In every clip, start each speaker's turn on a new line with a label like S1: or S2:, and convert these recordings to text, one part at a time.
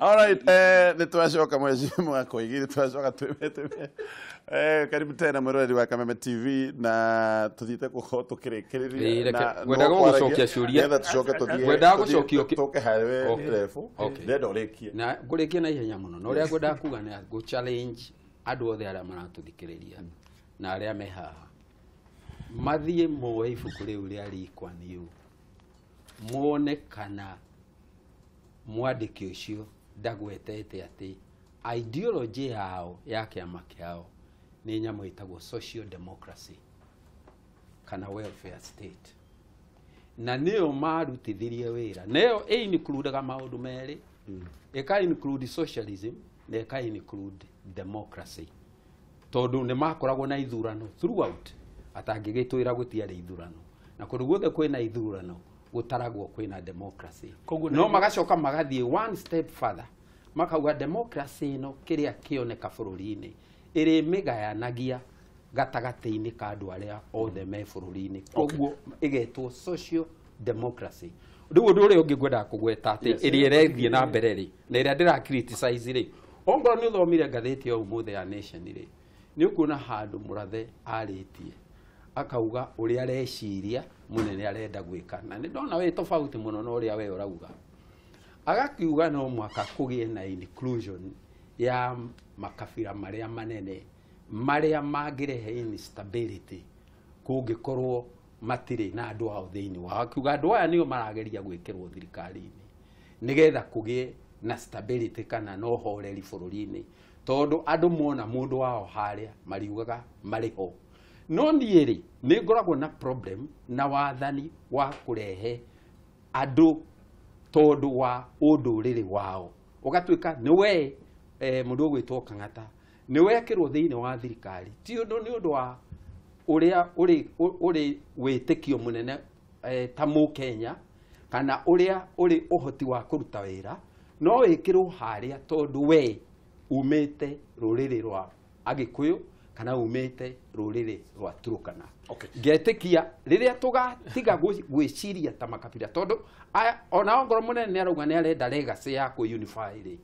S1: All right, nitwashoka mwezi mwako hiki nitwashoka tume. Karibu tena Murori wa Kameme TV na tuthite kuhotokirekereria na
S2: ngwendaga gucokia ciuria
S1: ngetha tucoke tuthie
S2: ngwendaga gucokia
S1: tuke harwe refu ndenda urekie
S2: na ngurekie na ihenya muno no ria ngwendaga kuga ni go challenge andu othe aria maratuthikiriria na aria me haha mathie moe ibuku riu ria rikwa niu muone kana mwandiki ucio ndagwetete ati ideology yao ya kiama kiao ni nyamo itagwo social democracy kana welfare state na neo marutithirie wira neo include maundu meri eka include socialism na eka include democracy tondu ne makoragwo na ithurano throughout atangigitwira gutiari ithurano na kundu guothe kwina ithurano gutaragwo kwina democracy no magacoka magathie one step further makauga democracy no kiria kioneka bururi-ini iri migayanagia gatagati-ini ka andu aria othe me bururi-ini koguo igetwo social democracy riu undu uria ungi ngwenda kugweta ati iri irethie na mbere ri na iria ndira criticize ri ongoro ni uthomire ngatheti ya umuthe ya Nation ri ni ukuona handu murathe aritie akauga uria areciria munene arenda gwika na ni ndona we tofauti muno no uria we urauga agakiuga no mwaka kugie na inclusion ya makabira maria manene maria magirehe instability kungikorwo matire na andu ao thiini wa akiuga andu aya nio marageria gwikirwo thirikari-ini nigetha kugie na stability kana no horeri bururi-ini tondu andu mona mundu wao haria mariugaga mariho no nieri ni ngoragwo na problem na wathani wa kurehe andu tondu wa unduriri wao ugatwika ni we mundu gwitwo Kang'ata ni wekirwo thiini wa thirikari ti undu ni undu wa uria uri witikio munene ta Mukenya kana uria uri uhoti wa kuruta wira no wikirwo haria tondu we umite ruriri rwa Agikuyu kana umite ruriri rwa Turukana ngetikia riria tugatiga gwiciria ta makabira tondu ona ongoro munene ni arauga ni arenda legacy ya ku unify ri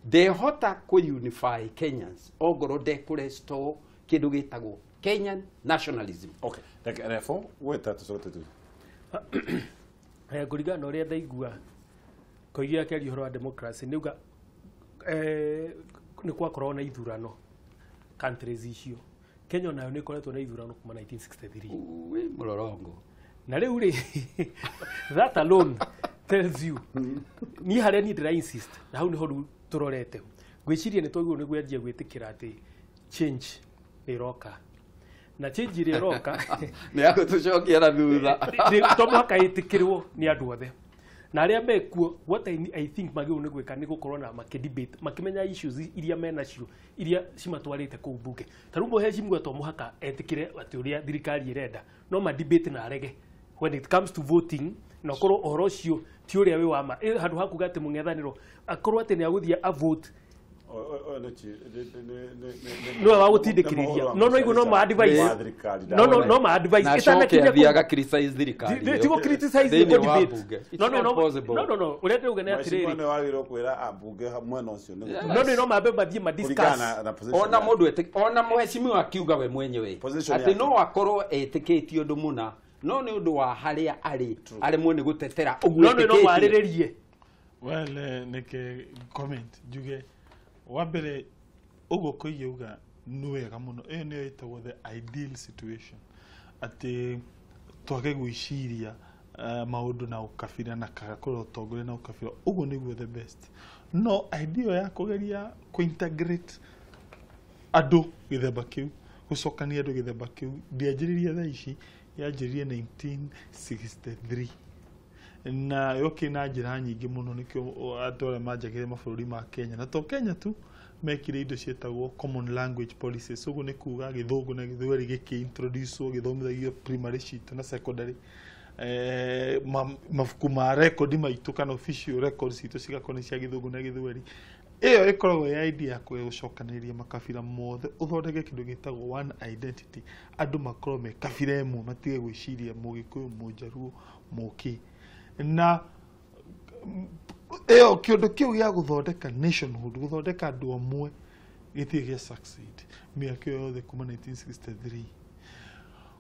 S2: dehota ku unify Kenyans ongoro de kurestore kindu gitagwo Kenyan nationalism.
S1: Okay, therefore weta tucote tu
S3: ngurigana uria ndaigua koigia keri horo wa democracy niuga ni kwakorwo na ithurano countries icio Kenya nayo ni koretwo na ithurano kuma 1963
S2: we murorongo
S3: na riu ri that alone tells you ni haria ni ndira insist na hau ni ho turorete gwiciria ni twagwo ni gwedia gwitikira ati change ni roka na change ri roka
S2: ni ako tucokia na thutha
S3: to mwaka itikirwo ni andu othe na aria mekuo what I think magiu ni gwika ni gukorwo na debate makimenya issues iria mena cio iria cimatwarite ku bunge taru mo heji mgwe to muhaka etikire ati uria thirikari irenda no ma debate na arege when it comes to voting no korwo ohoro cio ti uria we wama handu hakuga ati mungethaniro akorwo ati ni aguthia a vote no wa gutindikiriria no igu no ma advice no ma advice
S2: itanakinya thiaga criticize thirikari
S3: ti go criticize the debate no uria ndauga ni atiriri
S1: no wagiro kwira ambunge mwena ucio
S3: no ma beba thie ma discuss
S2: ona mundu ona muheshimiwa akiuga we mwenyewe ati no akorwo etikitio ndu muna no ni undu wa haria ari mwene gutetera
S3: uguo no wariririe
S4: well nike comment juge wabere ugo koyuga nuwega muno niyo itagwo the ideal situation ati twage gwiciria maundu na ukabira na kagakora utongore na ukabira ugo niguo the best no idea ya kugeria ku integrate adu githemba kiu gucokania adu githemba kiu ndianjiriria tha ici yanjiririe 1963 na yoke na njira nyingi muno nikio atore majagire mabũrũri ma Kenya na to Kenya tu mekire indo cietagwo common language policies ugu ni kuga githungu na githweri giki introduce githomithagio primary sheet na secondary mafuku ma record maitu kana official records itu cigakona cia githungu na githweri iyo ikoragwo ya idea ya gucokaniria makabira mothe uthondeke kindu gitagwo one identity andu makorwo me kabira emu matige gwiciria Mugikuyu Mujaruo Muki na eo kĩũndũ kĩu gĩa gũthondeka nationhood gũthondeka andũ amwe gĩtirĩ gĩa succeed mĩaka yothe kuma 1963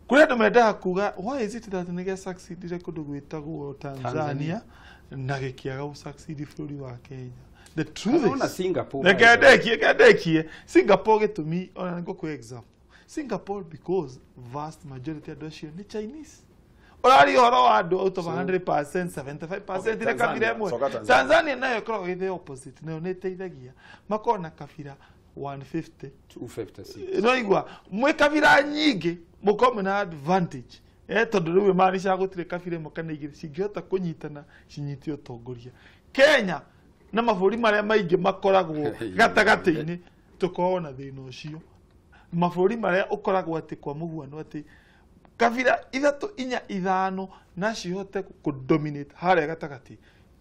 S4: kũrĩ andũ mendaga kuga why is it that nĩ gĩa succeedire kũndũ gwĩtagwo Tanzania na gĩkĩaga gũsucceed bũrũri wa Kenya. The truth is Singapore gĩtũmi ona ngũkũ example Singapore because vast majority of those are Chinese. Orari horo wa andũ out of 100% 75% ile kabira ĩmwe. Tanzania nayo ĩkoragwo ĩ the opposite. Nayo nĩ ĩteithagia. Makoragwo na kabira 150 256. No igua mwe kabira nyingĩ mũkorwo na advantage. Tondũ rĩu maanisha gũtirĩ kabira ĩmwe kana igĩrĩ cingĩhota kũnyitana cinyitio ũtongoria. Kenya na mabũrũri marĩa maingĩ makoragwo gatagatĩ-inĩ tũkoragwo na thĩna ũcio. Mabũrũri marĩa ũkoragwo atĩ kwa mũhuano atĩ kabira ithatũ inya ithano na cihote kũdominate harĩa gatagatĩ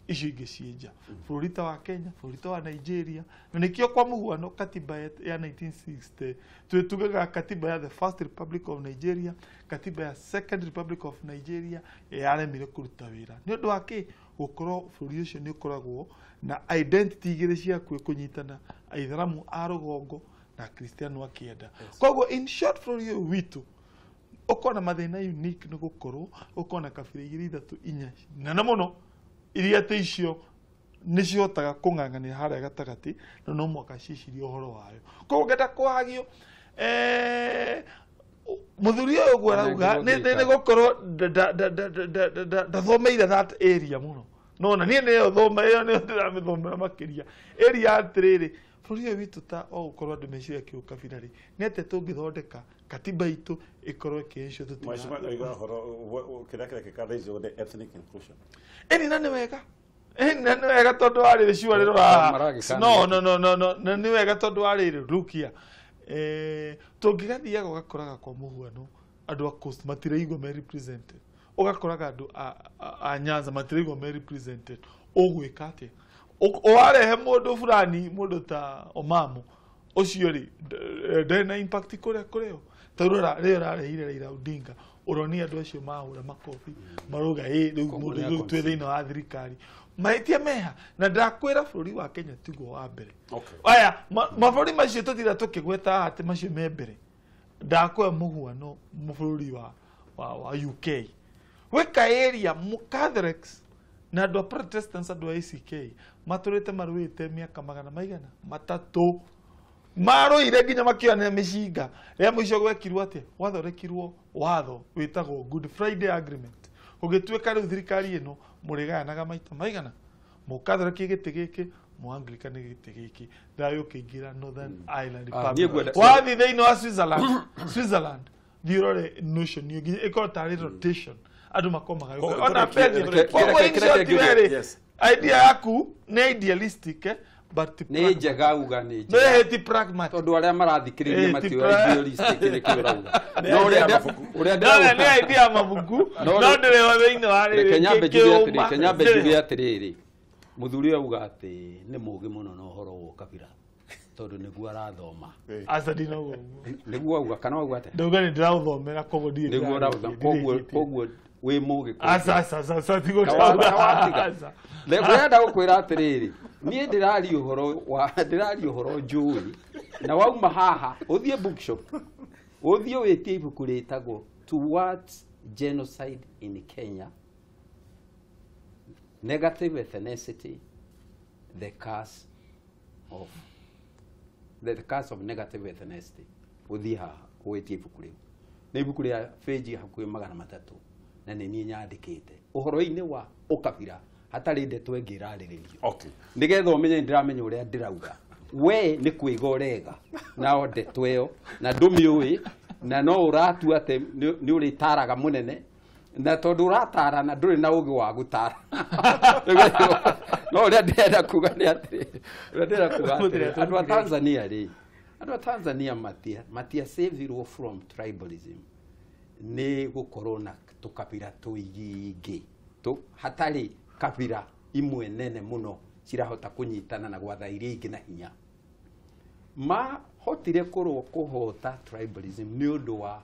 S4: icio ingĩ cienja. Bũrũri ta wa Kenya, bũrũri ta wa Nigeria, na nĩkĩo kwa mũhuano katiba ya 1960 twĩtugaga katiba ya the First Republic of Nigeria, katiba ya Second Republic of Nigeria yaremire kũruta wĩra. Nĩ ũndũ wa kĩ gũkorwo bũrũri ũcio nĩ ũkoragwo na identity igĩrĩ cia kũnyitana Aithĩramu a rũgongo na Kristiano akĩenda. Koguo in short bũrũri ũyũ witũ ukona mathina unique nĩ gũkorwo ukona kabira igĩrĩ ithatũ inya na mũno iria te icio nĩ cihotaga kũng'ang'anĩra harĩa gatagatĩ na no mwaka cicirie ũhoro wayo. Koguo ngenda kwagio mũthuri ũyũ ũguo arauga nĩ gũkorwo ndathomeire that area mũno no na niĩ nĩyo thoma ĩyo nĩyo ndĩramĩthomera makĩria area atĩrĩrĩ bũrũri ũyũ witũ ta o gũkorwo andũ meciria kĩũkabira rĩ nĩ atĩ tũngĩthondeka katiba itũ ĩkorwo ĩkĩecio
S1: ethnic inclusion.
S4: Na nĩ wega nĩ wega tondũ warĩrĩ ciua rĩrora no nĩ wega tondũ warĩrĩ rukia tũngĩgathiaga ũgakoraga kwa mũhuano andũ a coast matiraigua me represented ũgakoraga andũ a Nyanza matiraigua me represented ũgwĩka atĩa warehe mũndũ fulani mũndũ ta Omamo ũcio rĩ ndarĩ na impact kũrĩa tondũ rĩo rarehire Raila Odinga ũronia andũ acio mahũra makobi marauga rĩu mũndũ rĩu twĩ thĩinĩ wa thirikari mahĩtia meha na ndakwĩra bũrũri wa Kenya tiguo wa mbere. Aya mabũrũri macio tũtira tũkĩgweta atĩ macio me mbere ndakwĩra mũhuano bũrũri wa UK weka area Catholics na andũ a Protestants andũ a ACK matũrĩte marũĩte mĩaka magana maigana matatũ marũire nginya makĩonera mĩcinga rĩa mũico gwekirwo atĩa wathondekirwo watho wĩtagwo Good Friday Agreement ũgĩtuĩka rĩu thirikari ĩno mũrĩgayanaga maita maigana mũkathoreki gĩtĩ gĩkĩ mũanglican gĩtĩ gĩkĩ thayũ ũkĩingĩra Northern Ireland Republic wathi thĩinĩ wa Switzerland thiũrore notion ĩkorwo tarĩ rotation andũ makomaga ona idea yaku nĩ idealistic but
S2: nĩ njega uga nĩ
S4: njega nĩ pragmatic
S2: tondũ arĩa marathikĩrĩria matioya idealistic nĩ kĩũrauga no ũrĩa
S4: nĩ idea mabuku no ndĩrĩ thĩinĩ wa
S2: rĩrĩ Kenyambe njuge atĩrĩrĩ mũthuri auga atĩ nĩ mũũgĩ mũno na ũhoro wa kabira tondũ nĩguo arathoma
S4: acadina ũguo
S2: nĩguo auga kana auga atĩ
S4: ndauga nĩ ndĩraũthomera koguo ndirĩ
S2: nĩguo arathoma koguo wĩ mũũgĩ
S4: asa tigũtaũga
S2: ndĩrenda gũkwĩra atĩrĩrĩ niĩ ndĩraria ũhoro njũĩ na wauma haha ũthiĩ bookshop ũthiĩ wĩtie ibuku rĩtagwo Towards Genocide in Kenya, Negative Ethnicity, the curse of negative ethnicity. Ũthiĩ haha wĩtie ibuku rĩu nĩ ibuku rĩa page hakuhĩ 300 na nĩ niĩ nyandĩkĩte ũhoro-inĩ wa ũkabira hatarĩ ndeto ĩngĩ ĩrarĩrĩrio nĩgetha ũmenye ndĩramenya ũrĩa ndĩrauga we nĩ kwĩga ũrega na ndeto ĩyo na ndũmĩũĩ na no ũratua atĩ nĩ ũrĩtaraga mũnene na tondũ ũratara na ndũrĩ na ũgĩ wa gũtara no ũrĩa ndĩrenda kuga nĩ atĩ andũ a Tanzania rĩ andũ a Tanzania matiasavirwo from tribalism nĩ gũkorwo na tũkabira tũingĩ hatarĩ kabira imwe nene muno cirahota kunyitana na gwatha iria ingĩ na hinya mahotire kũhota tribalism nĩ ũndũ wa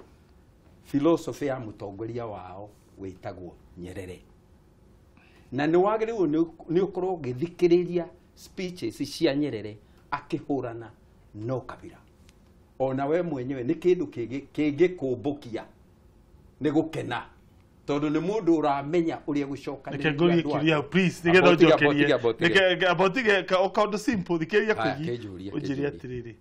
S2: philosophy ya mũtongoria wao wĩtagwo Nyerere na nĩ wagĩrĩirwo nĩ ũkorwo ũgĩthikĩrĩria speeches cia Nyerere akĩhũrana no Kabira. Ona we mwenyewe nĩ kĩndũ kĩngĩkũmbũkia nĩ gũkena tondũ nĩ mũndũ ũramenya ũrĩa gũcokanĩrĩria
S4: andũ please nigetha njokerie abotige kaũndũ simple thikĩrĩria kũgi ũnjĩrie atĩrĩrĩ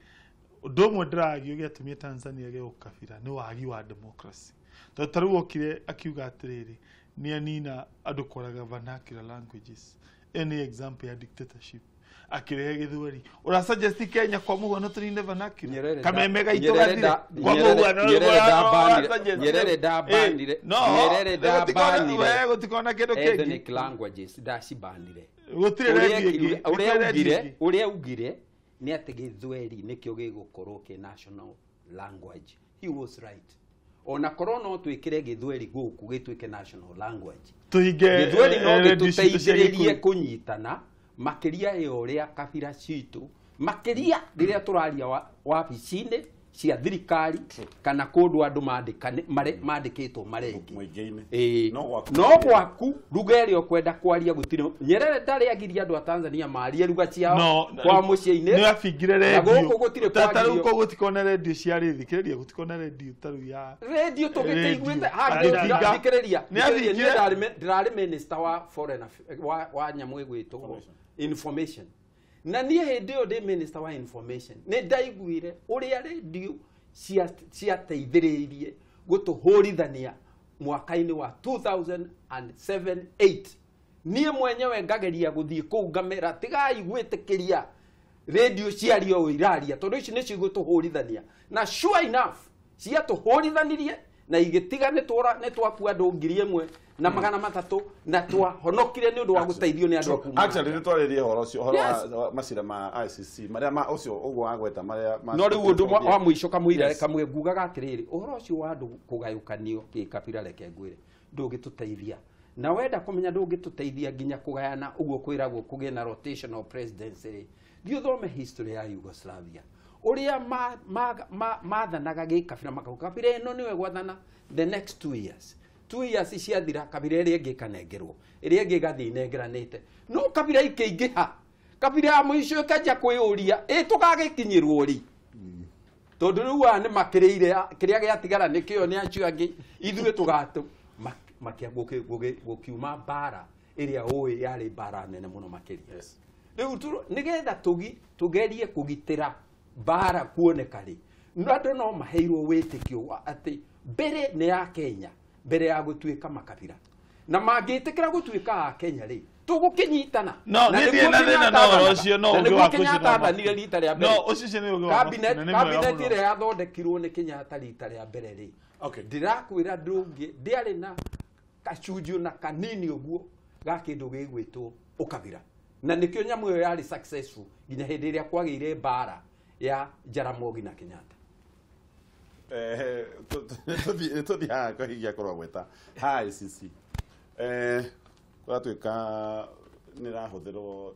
S4: ũndũ ũmwe ndĩragio gĩatumia Tanzania gĩa ũkabira nĩ wagi wa democracy tondũ tarĩu okire akiuga atĩrĩrĩ nĩ anina andũ kwaraga vernacular languages any example ya dictatorship akirehe gĩthweri ura suggest Kenya kwa mũhuano tũnine vernacular kameme gaitũ gathire kwa mũhuano
S2: Nyerere ndabanire wewe
S4: gũtikona kĩndũ kĩngĩ
S2: ethnic languages ndacibanire
S4: gũtirĩ
S2: ũrĩa ugire nĩ atĩ gĩthweri nĩkĩo gĩgũkorwo kĩ national language. He was right. Ona korwo no twĩkĩre gĩthweri gũkũ gĩtuĩke national language gĩthweri no gĩtũteithĩrĩrie kũnyitana makiria yoria Kabira citũ makiria rĩrĩa tũraria wabici-inĩ cia thirikari kana kũndũ andũ mandĩkĩtwo marengi no gwaku ruga ĩrĩa ũkwenda kwaria gũtirĩ. Nyerere ndarĩ agiria andũ a Tanzania marie ruga ciao kwa mũciĩ-inĩ
S4: nĩ abingire redio tarĩu ko gũtikona redio cia thikĩrĩria gũtikona redio tarĩu ya
S2: redio tũgĩteiguĩte thikĩrĩria ndĩrarĩ minister wa foreign wa nyamũ ĩgwĩtwo information na niĩ hĩndĩ ĩyo ndĩ minister wa information nĩ ndaiguire ũrĩa redio ciateithĩrĩirie gũtũhũrithania mwaka-inĩ wa 2007-8 niĩ mwenyewe ngageria gũthiĩ kũu ngamera tigai gwĩtĩkĩria redio ciario o iraria tondũ ici nĩ cigũtũhũrithania na sure enough ciatũhũrithanirie na igĩtiga nĩ twakua andũ 1,000 na 300 na twahonokire nĩ ũndũ wa gũteithio nĩ andũ akuma.
S1: Actually nĩ twarĩrie ũhoro ũcio ũhoro wa macira ma ICC marĩa ũcio ũguo wagweta marĩa
S2: no rĩu ũndũ wa mũico kamwe ngugaga atĩrĩrĩ ũhoro ũcio wa andũ kũgayũkanio gĩkabira reke ngwĩre ndũngĩtũteithia na wenda kũmenya ndũngĩtũteithia nginya kũgayana ũguo kwĩragwo kũgĩe na rotational presidency. Thiĩ thome history ya Yugoslavia ũrĩa maathanaga gĩkabira makauga Kabira ĩno nĩwe gwathana the next 2 years. 2 years ciathira Kabira ĩrĩa ĩngĩ kanengerwo ĩrĩa ĩngĩ gathi inengeranĩte no Kabira ikĩingĩha Kabira ya mũico ĩkanjia kwĩyũria tũgagĩkinyĩrwo ri tondũ rĩu nĩ makĩrĩire kĩrĩa gĩatigara nĩkĩo nĩ acio angĩ ithuĩ tũgatũ gũkiuma mbara ĩrĩa ũĩ yarĩ mbara nene mũno makĩria. Rĩu nĩgetha tũgerie kũgitĩra mbara kuoneka rĩ andũ no maheirwo wĩtĩkio atĩ mbere nĩ ya Kenya mbere ya gũtuĩka makabira na mangĩtĩkĩra gũtuĩka a Kenya rĩ tũgũkĩnyitana
S4: no ũcio no
S2: Kenyatta rita rĩa mbere
S4: no ũcio nĩ ũgĩ
S2: cabinet ĩrĩa yathondekirwo nĩ Kenyatta rita rĩa mbere rĩ ndĩrakwĩra ndũngĩ ndĩarĩ na kacunjio na kanini ũguo ga kĩndũ gĩgwĩtwo ũkabira na nĩkĩo nyamũ ĩyo yarĩ successful nginya hĩndĩ ĩrĩa kwagĩire mbara ya Jaramogi na Kenyatta.
S1: Tũthiaga kahigia korwo gweta ICC kwatuĩka nĩ rahũthĩrwo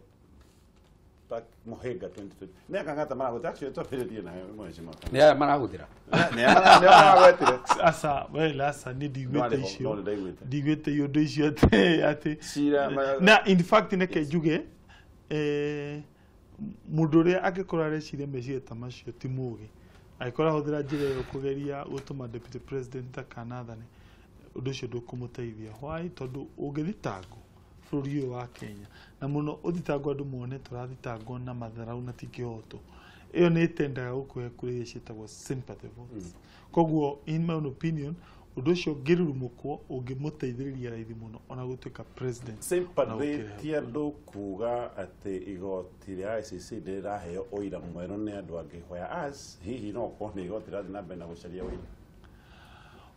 S1: mũhĩnga 2020 nĩ akangata marahũthĩra actually twambĩrĩrie na mwezi mwaka
S2: nĩ aya marahũthĩra
S1: maragwetire
S4: asa nĩ ndigwĩte ũndũ icio atĩ na in fact nĩke njuge mũndũ ũrĩa angĩkorwo areciria meciria ta macio ti mũũgĩ agĩkorwo ahũthĩra njĩra ĩyo kũgeria gũtũma deputy president akanathane ũndũ ũcio ndũkũmũteithia. Why? Tondũ ũngĩthitangwo bũrũri ũyũ wa Kenya na mũno ũthitangwo andũ mone tũrathitangwo na matharaũ na ti kĩhoto ĩyo nĩ ĩtendaga gũkũhe kũrĩ iria ciĩtagwo sympathy votes. Koguo in my own opinion ũndũ ũcio ũngĩrurumũkwo ũngĩmũteithĩrĩria raithi mũno ona gũtuĩka president.
S1: Sympathy ti andũ kuga atĩ igoti rĩa ICC ndĩraheo ũira mwerũ nĩ andũ angĩ whereas hihi no ũkorwo nĩ igoti rĩrathiĩ na mbere na gũcaria ũira.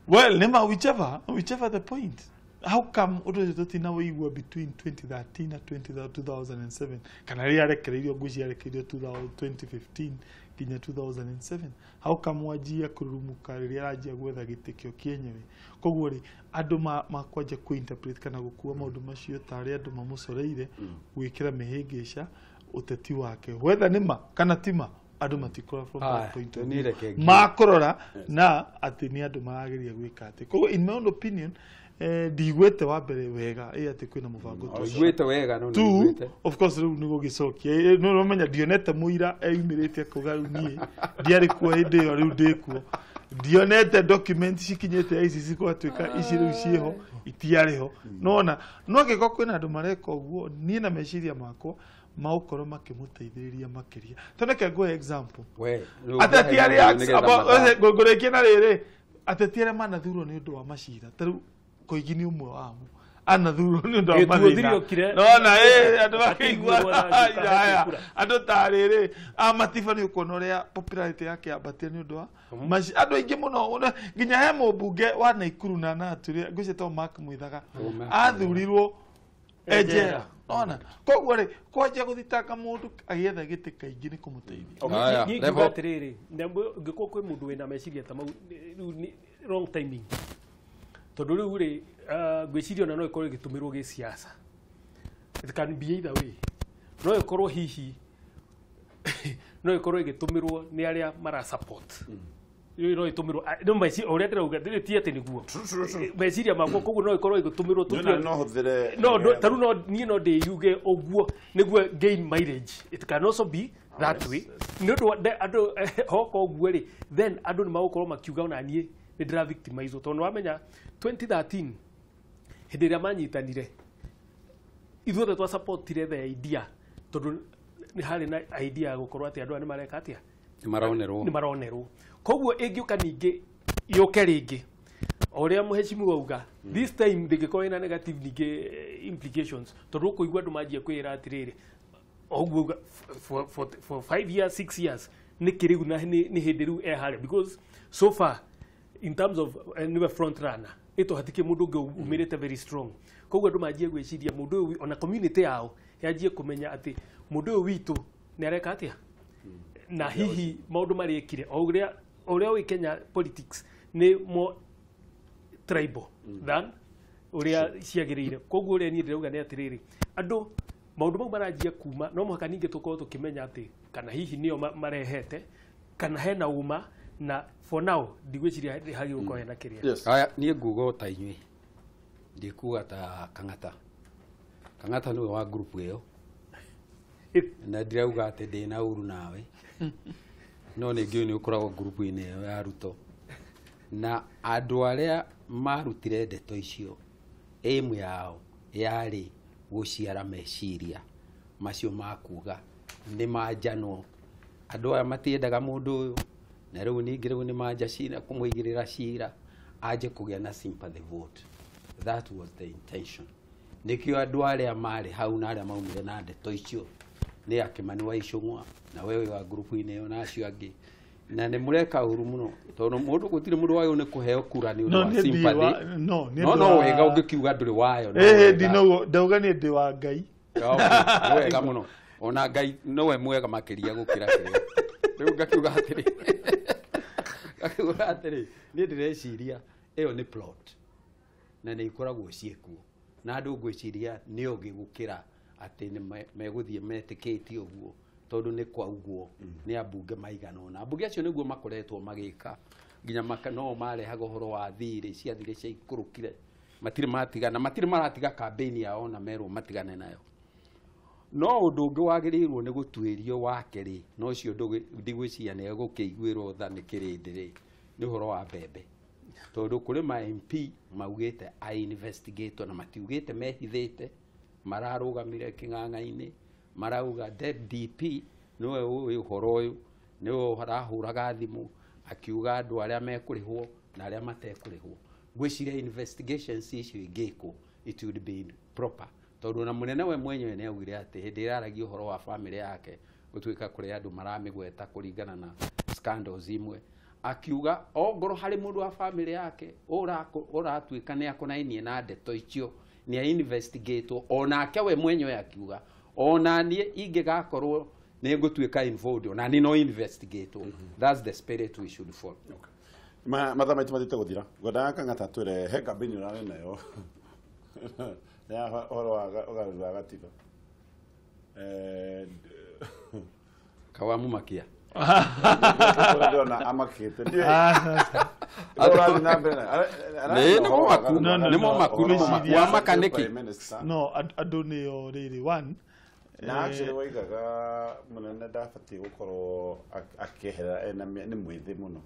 S4: Well, nema whichever the point. How come ũndũ ũcio tũtinawĩigua between 2013 na 2007 kana rĩrĩa arekereirio ngũci arekereirio 2015 nginya 2007? How come wajia kururumuka rĩrĩa aranjia gwetha gĩtĩ kĩo kĩenyewe? Koguo rĩ andũ makwanja kũinterpret kana gũkua maũndũ macio tarĩ andũ mamũcoreire gwĩkĩra mĩhĩngĩca ũteti wake whether nĩma kana tima andũ matikora from that point of view makũrora na atĩ nĩ andũ marageria gwĩka atĩ. Koguo in my own opinion ndigwete wa mbere wega ati kwina mubango
S2: igwete wega no
S4: tu of course riu nigo gicokia no menya dionete muira eyumirite kuga ni ndiari kuo hindi yo riu ndikuo dionete document cikinyete ICC kwa twika ici riu ciho itiariho nona no giko kwina andu mareka uguo ni na meciria makwa maukoro makimuteithiriria makiria toneke go example ateti aria gogorekia na riri ateti aria manathurwo ni undu wa macira taru koigini umwe wamo anathurwo ni undu wa mathina nona andu bakigwa haya andu tariri amatifa ni ukona uria popularity yake abatia ni undu wa andu aingi muno nginya he mubunge wa Naikuru na naturia ngwicetwo Mark Mwithaga athurirwo ejera ona koguo ri kwanja guthitanga mundu agietha giti kaingi ni kumuteithia
S3: ngiuga atiriri ngiko kwi mundu wina meciria ta mau ni wrong timing tondu riu ri gwiciria ona no ikorwo igitumirwo gi siasa it can be either way no ikorwo hihi no ikorwo igitumirwo ni aria mara support no itumirwo no meci oria ndirauga ndiri ti ati niguo meciria makwa koguo no ikorwo igitumirwo no taru no ni no de yuge oguo niguo gain mileage it can also be that way no ando hoko oguo ri then ando ni magukorwo makiuga ona nie ni ndira victimize tondu wamenya 2013 hindi iria manyitanire ithuothe twa supportire the idea tondu ni hari na idea ya gukorwo ati andu ni mareka atia ni maronerwo koguo ingiuka ningi yoke ringi oria muheshimu wauga this time ndingikoo ina negative ningi implications tondu kuigua andu manjia kwira atiriri oguo for 5 years 6 years ni kirigu na ni hindi riu ehare because so far in terms of new front runner ito hatike mundu ungi umirite very strong koguo andu manjia gwiciria mundu uyu ona community yao yanjie kumenya ati mundu uyu witu ni areka atia na hihi maundu mariekire oria wi Kenya politics ni mo tribal than uria ciagirire koguo uria ni ndirauga ni atiriri andu maundu mau maranjia kuma no muhaka ningi tukorwo tukimenya ati kana hihi nio marehete kana hena uma na for now ndigwiciria hagi gukorwo hena kiria
S2: haya nie ngugo ta inyui ndikuga ta kangata niwe wa group iyo na ndirauga ati ndina uru nawe no ningĩ ni ukoragwo group-inĩ ĩyo ya Ruto na andũ arĩa marutire ndeto icio aim yao yarĩ gũciara meciria macio makuga nĩ manjanwo andũ aya matiendaga mũndũ ũyũ na rĩu ningĩ rĩu nĩ manja cira kũmũigĩrĩra cira anje kũgĩa na sympathy vote. That was the intention. Nikio andũ arĩa marĩ hau na arĩa maumire na ndeto icio ni Kimani wa Icũng'wa na wewe wa group-inĩ ĩyo na acio angĩ na nĩ mũreka ũru mũno tondũ mũndũ gũtirĩ mũndũ wayo nĩ kũheo kura nĩ ũndũ wa sympathy no wega ũngĩkiuga ndũrĩ wayo
S4: ndauga nĩ ndĩ wa Ngai
S2: wega mũno ona Ngai nowe mwega makĩria gũkĩra kĩrĩa rĩu ngakiuga atĩrĩ nĩ ndĩreciria ĩyo nĩ plot na nĩ ikoragwo ciĩkuo na andũ ngwĩciria nĩ ũngĩ gũkĩra ati ni megũthie metĩkĩtie ũguo tondu ni kwa ũguo ni ambunge maigana ona ambunge acio nĩguo makoretwo magĩka nginya no marehaga ũhoro wa thirĩ cia thirĩ cia ikũrũkire matirĩ maratiga campaign yao na merwo matigane nayo no ũndũ ũngĩ wagĩrĩirwo nĩ gũtuĩrio wake rĩ no ũcio ndigwĩciria nĩ egũkĩiguĩrwo tha nĩ kĩrĩndĩ rĩ nĩ ũhoro wa mbembe tondu kũrĩ ma MP maugĩte investigate na matiugĩte mehithĩte mararũgamire kĩng'ang'a-inĩ marauga DP niwe ũyũ ũhoro ũyũ niwe arahũraga thimũ akiuga andũ arĩa mekũrĩhwo na arĩa matekũrĩhwo ngwĩciria investigations icio ingĩkwo it would be proper tondu na mũnene we mwenyewe nĩ augire atĩ hĩndĩ ĩraragia ũhoro wa family yake gũtuĩka kũrĩ andũ maramĩgweta kũringana na scandals imwe akiuga ongoro harĩ mũndũ wa family yake ũratuĩka nĩ akonainie na ndeto icio ni investigate onake we mwenyewe akiuga ona nie ingĩgakorwo nĩ ngũtuĩka involved ona ni no investigate that's the spirit we should follow.
S1: Mathaa maitũ mathiĩte gũthira ngwendaga Kang'ata twĩre he campaign ũrarĩ nayo ya ũhoro wa ũgarũri wa gatiba
S2: Kawamu Makia
S1: ndona amakete
S2: wa makaniki
S4: no adone yo riri one
S1: na actually waigaga munene ndabati gukorwo akehera ena ni mwithi muno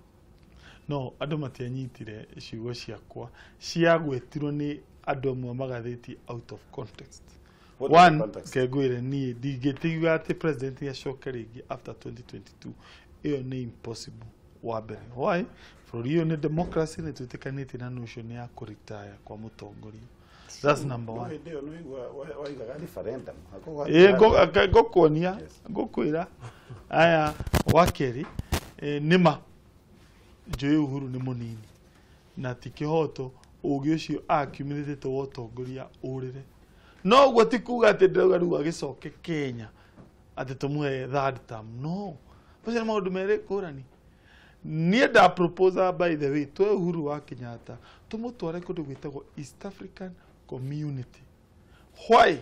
S4: no andu matianyitire ciugo ciakwa ciagwetirwo ni andu amwe magatheti out of context. One kegwire ni digetiga ati president yacoke ringi after 2022 iyo ni impossible wa mbere. Why? For you ni democracy ni tutikanite na notion ya ku retire kwa mutongoria. That's number one.
S1: Waigaga referendum
S4: gokonia gokwira aya wakeri nima Joe Uhuru ni munini na tikihoto ugi ucio accumulated to wotongoria urire no gwo tikuga ati ndauga ruga gicoke Kenya ati tumuhe third term no basi maundu mere kurani nie da proposal by the way to Uhuru wa Kenyatta tumutware kundu gwitagwo East African Community. Why?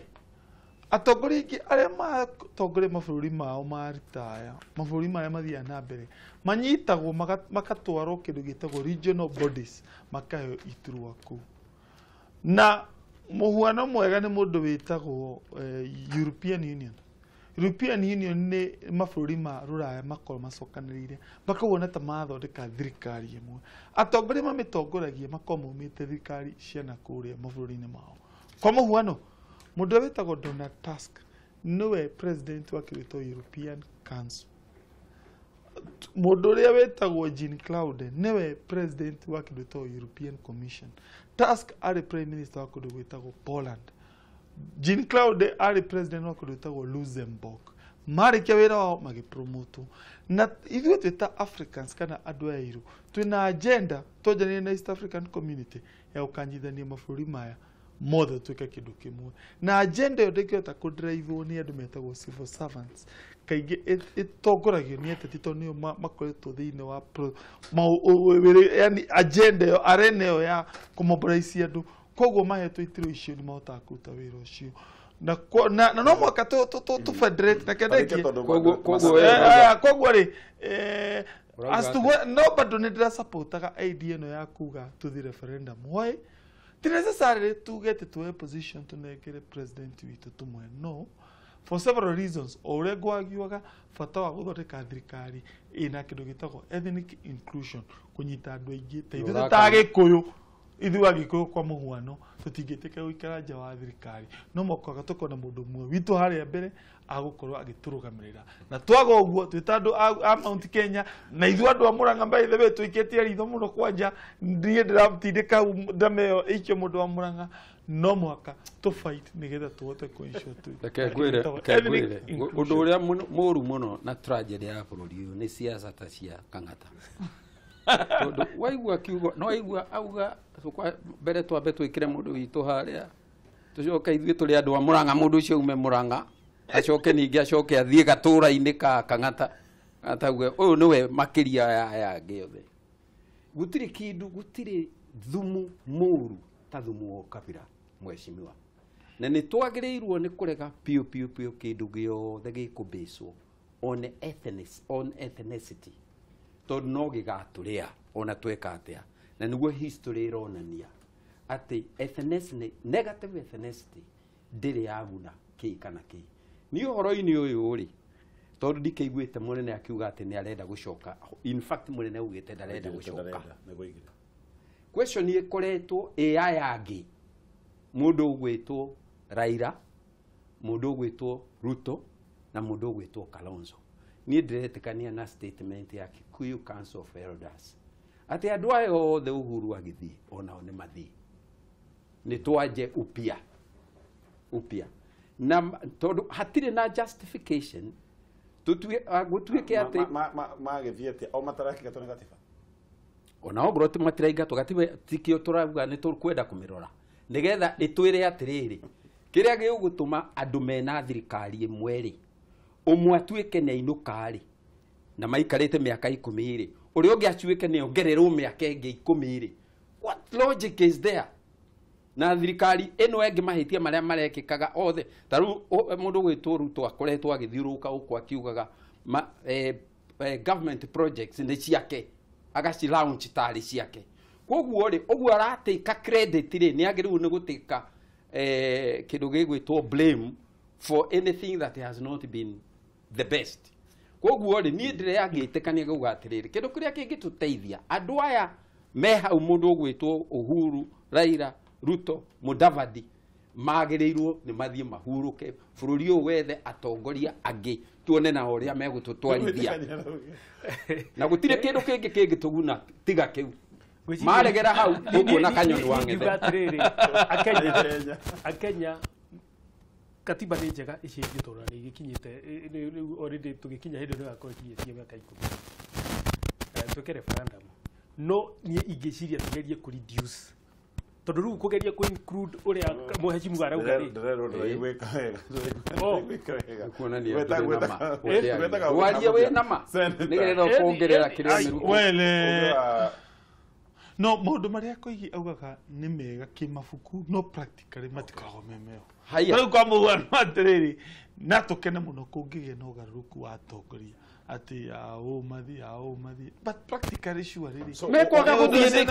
S4: Atongoria ingi aria matongoria mabũrũri mao maritaya mabũrũri maria mathia na mbere manyitagwo makatwarwo kindu gitagwo regional bodies makaheo iturwa ku na muhuano mwega ni mundu witagwo European Union. European Union ni mabũrũri ma ruraya makorwo macokanĩrĩire makawona ta mathondeka thirikari imwe atongoria mamitongoragia makorwo maumĩte thirikari ciana kũrĩa mabũrũri-inĩ mao. Kwa muhuano mundu witagwo Donald Tusk niwe president wa kirito European Council. Mundu uria witagwo Jean-Claude niwe president wa kirito European Commission. Tusk ari prime minister wa kundu gwitagwo Poland. Jean-Claude ari president wa kundu gwitagwo Luxembourg. Marikia wira wao magipromoto na ithuĩ twita Africans kana andu airu twina agenda tojanie na East African Community ya ukanjithania mabũrũri maya mothe tuike kindu kimwe na agenda yo ndikihota ku drive ni andu metagwo civil servants kaingi itongoragio ni ateti to nio makoretwo thiini wa yani agenda yo arena yo ya kumobilize andu koguo mahetwo itiro icio ni mahotaga kuruta wira ucio na no mwaka tu federate na kedeki koguo ri as to no but don't need supportaga idea no ya kuga to the referendum. Why? Ti necessarily to get to a position to nekere president witu tumwe no for several reasons ore gwagiwaga fata wa guthondeka thirikari ina kindu gitagwo ethnic inclusion kunyita andu aingi teithu tagikuyu ithu agikuyu kwa muhwano tutingiteka guikara nja wa thirikari no mokaga tukona mundu mwe witu haria mbere agukorwo agiturugamirira na twaga uguo twitandu a Mount Kenya na ithu andu a Murang'a by the way tuiketie ritho muno kwanja ndie ndiramtindika ndameo ikio mundu wa Murang'a no mwaka to fight nigetha tuhote kuensure tu
S2: kegwire undu uria muru muno na tragedy ya bururi uyu ni siasa ta cia Kang'ata waigua kiugo no waigua auga mbere twambe twikire mundu witu haria tucoka ithuĩ tũrĩ andũ a Murang'a mũndũ ũcio ume Murang'a acoke ningĩ acoke athiĩ gatũra-inĩ ka Kang'ata atauge ũyũ nĩwe makĩria ya angĩ othe. Gũtirĩ kĩndũ gũtirĩ thumu mũru ta thumu wa Kabira mheshimiwa na nĩ twagĩrĩirwo nĩ kũrega piũ kĩndũ gĩothe gĩkũbĩcwo on ethnicity tondũ no gĩgatũrĩa ona tweka atĩa na nĩguo history ĩronania ati ethnicity negative ethnicity ndiri yaguna ki kana ki ni uhoro-ini uyu uri tondu ndikaiguite munene akiuga ati ni arenda gucoka in fact munene ugite ndarenda gucoka question ikoretwo yangi mundu ugwitwo Raila mundu ugwitwo Ruto na mundu ugwitwo Kalonzo ni ndiretikania na statement ya Kikuyu Council of Elders ati andu ayo othe Uhuru agithii onao ni mathii ni twaje upia na tondu hatire na justification gutwike ati
S1: magithiete o mataraki gatone gatiba
S2: ona obro timatiraiga tugatiba tikio turauga ni tukwenda kumirora nigetha itwire atiriri kiria gigutuma andu mena thirikari imwe umwe atwike ni ainukari na maikarite miaka 10 uria ungi acuike ni ongererwo miaka ingi 10 what logic is there na thirikari eno engi mahitia maria marekikaga othe taru mundu gwitwo Ruto akoretwo agithiuruka uko akiugaga government projects nĩ ciake agaci launch tarĩ ciake koguo rĩ ũguo aratĩka credit rĩ nĩ agĩrĩirwo nĩ gũtĩka kĩndũ gĩgwĩtwo blame for anything that has not been the best koguo rĩ niĩ ndĩreagĩtĩkania gauga atĩrĩrĩ kĩndũ kĩrĩa kĩngĩtũteithia andũ aya me hau mũndũ ũgwĩtwo Uhuru Raila Ruto Mudavadi magĩrĩirwo nĩ mathiĩ mahurũke bũrũri ũyũ wethe atongoria angĩ tuone na ũrĩa megũtũtwarithia na gũtirĩ kĩndũ kĩngĩ kĩngĩtũguna tiga kĩu maregera hau ũguo na kanyoni wang'ethe
S3: Akenya katiba nĩ njega icenjio tondũ nĩ igĩkinyĩte rĩu already tũgĩkinya hĩndĩ ĩyo nĩgakorwo ikinyĩtie mĩaka 10 twĩke referendum no niĩ ingĩciria tũgerie kũ reduce tondũ rĩu kũgeria kũ include ũrĩa mũhecimu arauga rĩ
S2: waria wĩ nama nĩgetha ũkongerera kĩrĩa
S4: wele no maũndũ marĩa Koigi augaga nĩ mega kĩmabuku no practically matikoragwo me meo rĩu kwa mũhuano atĩrĩrĩ na tũkene mũno kũngĩgĩa na ũgarũrũku wa atongoria atĩ mathi but practically sure rĩrĩ
S2: mekwaga gũthiĩ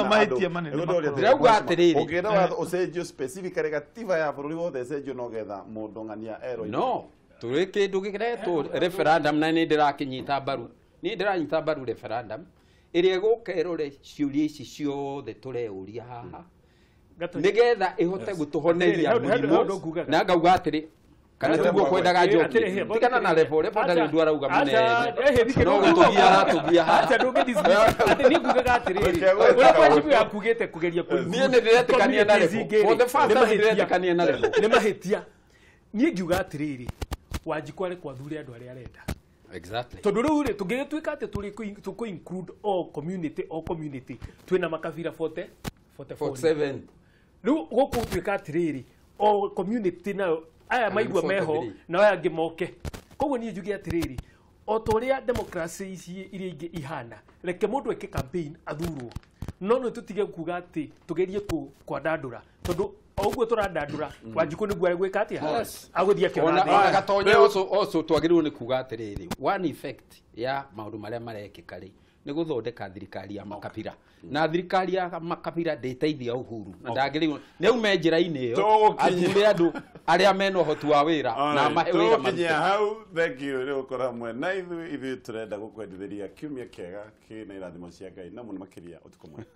S4: mahĩtia manene
S2: ndĩrauga atĩrĩrĩ
S1: ũngĩenda watho ũcenjio specifically gatiba ya bũrũri wothe ũcenjio no getha mũndũ ng'ania ero
S2: no tũrĩ kĩndũ gĩkĩretwo referendum na nĩ ndĩrakĩnyita mbaru nĩ ndĩranyita mbaru referendum ĩrĩa ĩgũka ĩrore ciũria ici ciothe tũreũria haha nĩgetha ĩhote gũtũhoneria mũrimũ na ngauga atĩrĩ kana tiguo kwendaga njoki tigana na level ndarĩ ndũ arauga mũnene no gũtũgia aratũgia
S3: acha atĩ niĩ ngugaga atĩrĩrĩ ũrĩa wajibu yakugĩte kũgeria
S2: niĩ nĩ ndĩretĩkania na level for the first time ndĩretĩkania na level
S3: nĩ mahĩtia niĩ ngiuga atĩrĩrĩ Wanjikũ arĩ kwathure andũ arĩa arenda
S2: exactly
S3: tondũ rĩu rĩ tũngĩgĩtuĩka atĩ tũkũ include all community twĩna makabira 47 rĩu gũkũ tuĩka atĩrĩrĩ all community nayo aya maigua meho na aya angĩ moke koguo niĩ njuge atĩrĩrĩ o ta ũrĩa democracy ici iria ingĩ ihana reke mũndũ eke campaign athurwo no nĩ tũtige kuga atĩ tũgerie kwandandũra tondũ ũguo tũrandandũra Wanjikũ nĩguo agwĩka atĩa agũthiĩ
S2: akĩona gatonya ũcũ twagĩrĩirwo nĩ kuga atĩrĩrĩ one effect ya maũndũ marĩa marekĩka rĩ nĩ gũthondeka thirikari ya makabira na thirikari ya makabira ndĩteithia Uhuru na ndagĩrĩirwo nĩ aume njĩra-inĩ ĩyo athure andũ arĩa mena ũhoti wa wĩra na mahe wĩra
S1: marute hau thank you nĩ gũkorwo hamwe na ithuĩ tũrenda gũkwendithĩria kiumia kĩega kĩna irathimo cia Ngai na mũno makĩria ũtukũ mwega